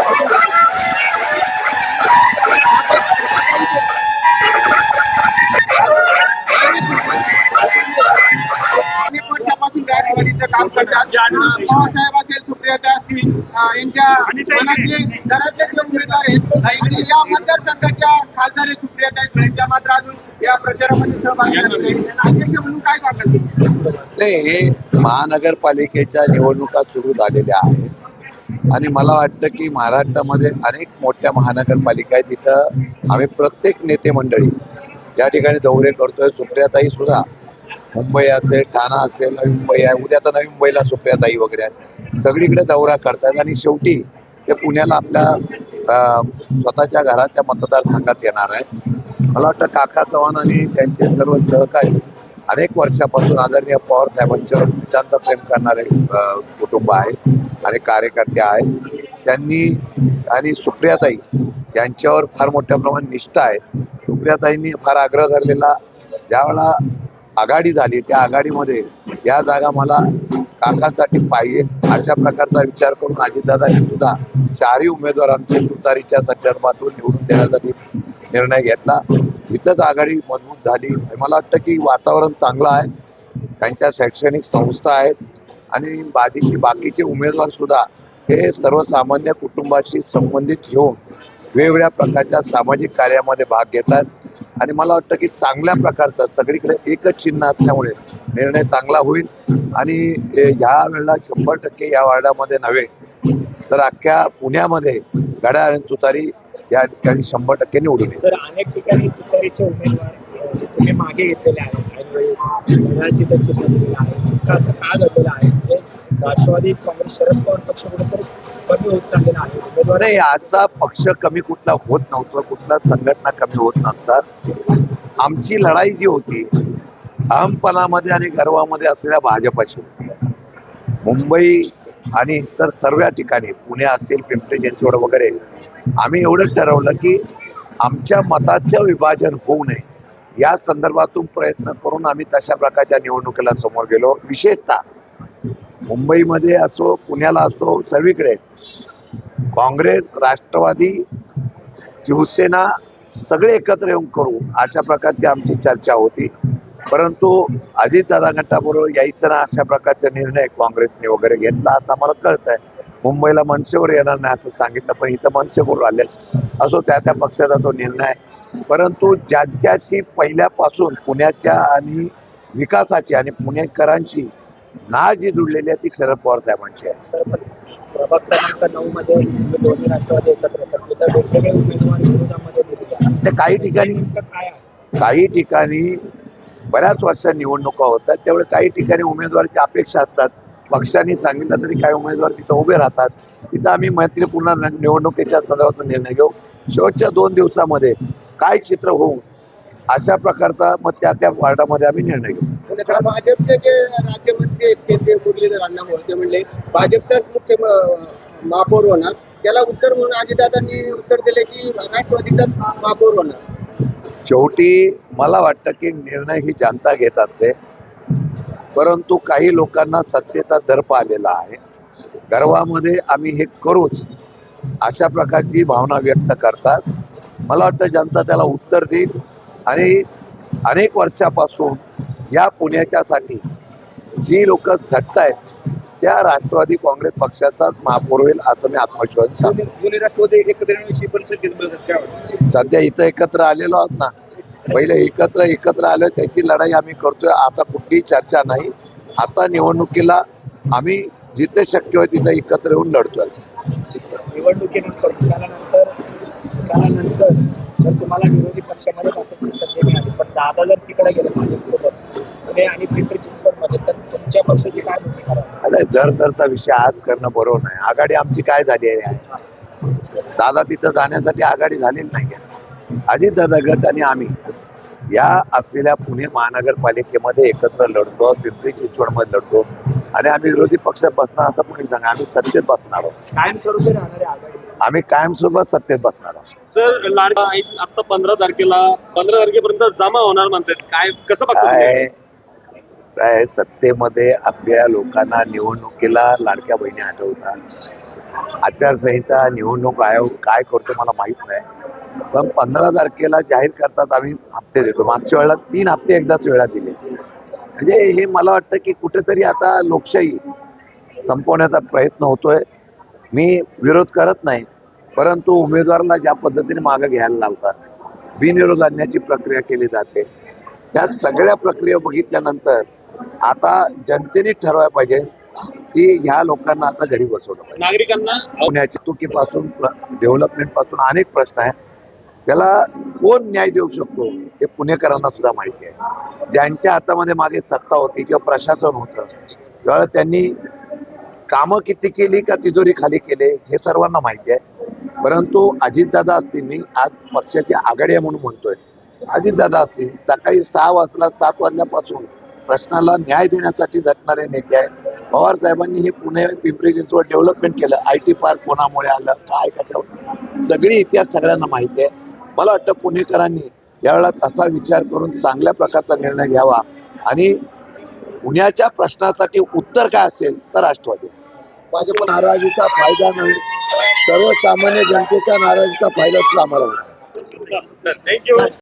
अनेक वर्षापासून राष्ट्रवादीचं काम करतात. पवारसाहेब असेल, सुप्रियाता असतील, यांच्या मनातले घरातले जे उमेदवार आहेत आणि या मतदारसंघाच्या खासदार आहेत सुप्रियाता सुळे, त्या मात्र अजून या प्रचारामध्ये सहभागी झाले नाही. अध्यक्ष म्हणून काय सांगाल? नाही, हे महानगरपालिकेच्या निवडणुका सुरू झालेल्या आहेत आणि मला वाटतं की महाराष्ट्रामध्ये अनेक मोठ्या महानगरपालिका आहेत. तिथं आम्ही प्रत्येक नेते मंडळी या ठिकाणी दौरे करतोय. सुप्रियाताई सुद्धा मुंबई असेल, ठाणा असेल, नवी मुंबई आहे, उद्या तर नवी मुंबईला सुप्रियाताई वगैरे आहेत, सगळीकडे दौरा करतात आणि शेवटी ते पुण्याला आपल्या स्वतःच्या घराच्या मतदारसंघात येणार आहे. मला वाटतं काका चव्हाण आणि त्यांचे सर्व सहकारी अनेक वर्षापासून आदरणीय पवार साहेबांच्यावर नितांत प्रेम करणारे कुटुंब आहे आणि कार्यकर्ते आहेत. त्यांनी आणि सुप्रियाताई यांच्यावर फार मोठ्या प्रमाणात निष्ठा आहे. सुप्रियाताईंनी फार आग्रह धरलेला, ज्यावेळेला आघाडी झाली त्या आघाडीमध्ये या जागा मला काकांसाठी पाहिजे अशा प्रकारचा विचार करून अजितदादांनी सुद्धा चारही उमेदवारांचे तुतारीच्या संदर्भातून निवडून देण्यासाठी निर्णय घेतला. इथंच आघाडी मजबूत झाली. मला वाटतं की वातावरण चांगलं आहे. त्यांच्या शैक्षणिक संस्था आहेत आणि बाकीचे उमेदवार सुद्धा हे सर्वसामान्य कुटुंबाशी संबंधित घेऊन वेगवेगळ्या प्रकारच्या सामाजिक कार्यामध्ये भाग घेतात आणि मला वाटतं की चांगल्या प्रकारचा सगळीकडे एकच चिन्ह असल्यामुळे निर्णय चांगला होईल आणि ह्या वेळेला 100% या वार्डामध्ये नव्हे तर अख्ख्या पुण्यामध्ये घड्याळ आणि तुतारी या ठिकाणी 100% निवडून येईल. तर अनेक ठिकाणी तुतारीचे उमेदवार तुम्ही मागे घेतलेले आहेत, का घडलेलं आहे म्हणजे राष्ट्रवादी काँग्रेस शरद पवार पक्ष कुठेतरी कमी होत चाललेला आहे उमेदवार. नाही, याचा पक्ष कमी कुठला होत नव्हतं, कुठला संघटना कमी होत नसतात. आमची लढाई जी होती अहमपणामध्ये आणि गर्वामध्ये असलेल्या भाजपाची, मुंबई आणि इतर सर्व ठिकाणी पुणे असेल, पिंपरी चिंचवड वगैरे, आम्ही एवढंच ठरवलं की आमच्या मताचं विभाजन होऊ नये या संदर्भातून प्रयत्न करून आम्ही तशा प्रकारच्या निवडणुकीला समोर गेलो. विशेषतः मुंबईमध्ये असो, पुण्याला असो, सर्वीकडे काँग्रेस, राष्ट्रवादी, शिवसेना सगळे एकत्र येऊन करू अशा प्रकारची आमची चर्चा होती. परंतु अजितदादा गटाबरोबर यायचं ना अशा प्रकारचा निर्णय काँग्रेसने वगैरे घेतला असं आम्हाला कळत आहे. मुंबईला मनसेवर येणार नाही असं सांगितलं, पण इथं मनसेवर आले. असो, त्या पक्षाचा तो निर्णय. परंतु ज्याच्याशी पहिल्यापासून पुण्याच्या आणि विकासाची आणि पुणेकरांची नाळ जी जुळलेली आहे ती शरद पवार साहेबांची आहे. प्रभाग क्रमांक 9 मध्ये दोन्ही राष्ट्रवादी एकत्र येतात, इतर वेगवेगळे उमेदवार विरोधामध्ये दिलेले काही ठिकाणी बऱ्याच वर्षा निवडणुका होतात, त्यामुळे काही ठिकाणी उमेदवाराची अपेक्षा असतात. पक्षांनी सांगितलं तरी काही उमेदवार तिथं उभे राहतात. तिथं आम्ही मैत्रीपूर्ण निवडणुकीच्या संदर्भातून निर्णय घेऊ. शेवटच्या 2 दिवसामध्ये काय चित्र होऊ अशा प्रकारचा मग त्या वार्डामध्ये आम्ही निर्णय घेऊ. भाजपचे जे राज्यमंत्री आहेत केंद्रीय मुरलीधर अण्णा मोहिते म्हणले भाजपचाच मुख्य महापौर होणार. त्याला उत्तर म्हणून अजितदादांनी उत्तर दिले की राष्ट्रवादीचाच महापौर होणार. शेवटी मला वाटतं की निर्णय ही जनता घेत असते, परंतु काही लोकांना सत्तेचा दर्प आलेला आहे. गर्वामध्ये आम्ही हे करूच अशा प्रकारची भावना व्यक्त करतात. मला वाटतं जनता त्याला उत्तर देईल आणि अनेक वर्षापासून या पुण्याच्यासाठी जी लोक झटतायत त्या राष्ट्रवादी काँग्रेस पक्षाचाच महापौर होईल असं मी आत्मविश्वास सांगतो. राष्ट्रवादी एकत्र सध्या इथं एकत्र आलेलो आहोत ना, पहिले एकत्र आलो, त्याची लढाई आम्ही करतोय, असा कुठलीही चर्चा नाही. आता निवडणुकीला आम्ही जिथे शक्य होईल तिथे एकत्र येऊन लढतोय. निवडणुकीनंतर जर तुम्हाला विरोधी पक्षामध्ये बसायची संधी मिळाली, पण दादा जर तिकडे गेले भाजपसोबत पुणे आणि पिंपरी चिंचवडमध्ये, तर तुमच्या पक्षाची काय भूमिका राहील? दरचा विषय आज करणं बरोबर नाही. आघाडी आमची काय झाली आहे? दादा तिथं जाण्यासाठी आघाडी झालेली नाही. अजितदादा गट आणि आम्ही या असलेल्या पुणे महानगरपालिकेमध्ये एकत्र लढतो, पिंपरी चिंचवडमध्ये लढतो आणि आम्ही विरोधी पक्षात बसणार असं कोणी सांगा. आम्ही सत्तेत बसणार आहोत. कायमस्वरूपी राहणारी आघाडी आम्ही कायमस्वरूपी सत्तेत बसणार आहोत. सर, लाडका आता 15 तारखेपर्यंत जमा होणार म्हणतात, काय कसं बघताय? सत्तेमध्ये असलेल्या लोकांना निवडणुकीला लाडक्या बहिणी आठवतात. आचारसंहिता निवडणूक आयोग काय करतो मला माहित नाही, पण 15 तारखेला जाहीर करतात आम्ही हप्ते देतो. मागच्या वेळेला 3 हप्ते एकदाच वेळा दिले. म्हणजे हे मला वाटतं की कुठेतरी आता लोकशाही संपवण्याचा प्रयत्न होतोय. मी विरोध करत नाही, परंतु उमेदवाराला ज्या पद्धतीने मागे घ्यायला लावतात, बिनविरोध आणण्याची प्रक्रिया केली जाते, त्या सगळ्या प्रक्रिया बघितल्यानंतर आता जनतेने ठरवायला पाहिजे की ह्या लोकांना आता घरी बसवलं पाहिजे. नागरिकांना पुण्याची चुकीपासून डेव्हलपमेंट पासून अनेक प्रश्न आहेत. त्याला कोण न्याय देऊ शकतो हे पुणेकरांना सुद्धा माहिती आहे. ज्यांच्या हातामध्ये मागे सत्ता होती किंवा प्रशासन होतं, त्यावेळेला त्यांनी कामं किती केली का तिजोरी खाली केले हे सर्वांना माहिती आहे. परंतु अजितदादा असतील, मी आज पक्षाची आघाडी आहे म्हणून म्हणतोय, अजितदादा असतील सकाळी 6 वाजता 7 वाजल्यापासून प्रश्नाला न्याय देण्यासाठी झटणारे नेते आहेत. पवार साहेबांनी हे पुणे पिंपरी चिंचवड डेव्हलपमेंट केलं. IT पार्क कोणामुळे आलं, काय कशावर, सगळी इतिहास सगळ्यांना माहिती आहे. मला वाटतं पुणेकरांनी यावेळेला तसा विचार करून चांगल्या प्रकारचा निर्णय घ्यावा आणि पुण्याच्या प्रश्नासाठी उत्तर काय असेल तर राष्ट्रवादी. भाजप नाराजीचा फायदा नाही, सर्वसामान्य जनतेच्या नाराजीचा फायदा सुद्धा आम्हाला होणार. थँक्यू.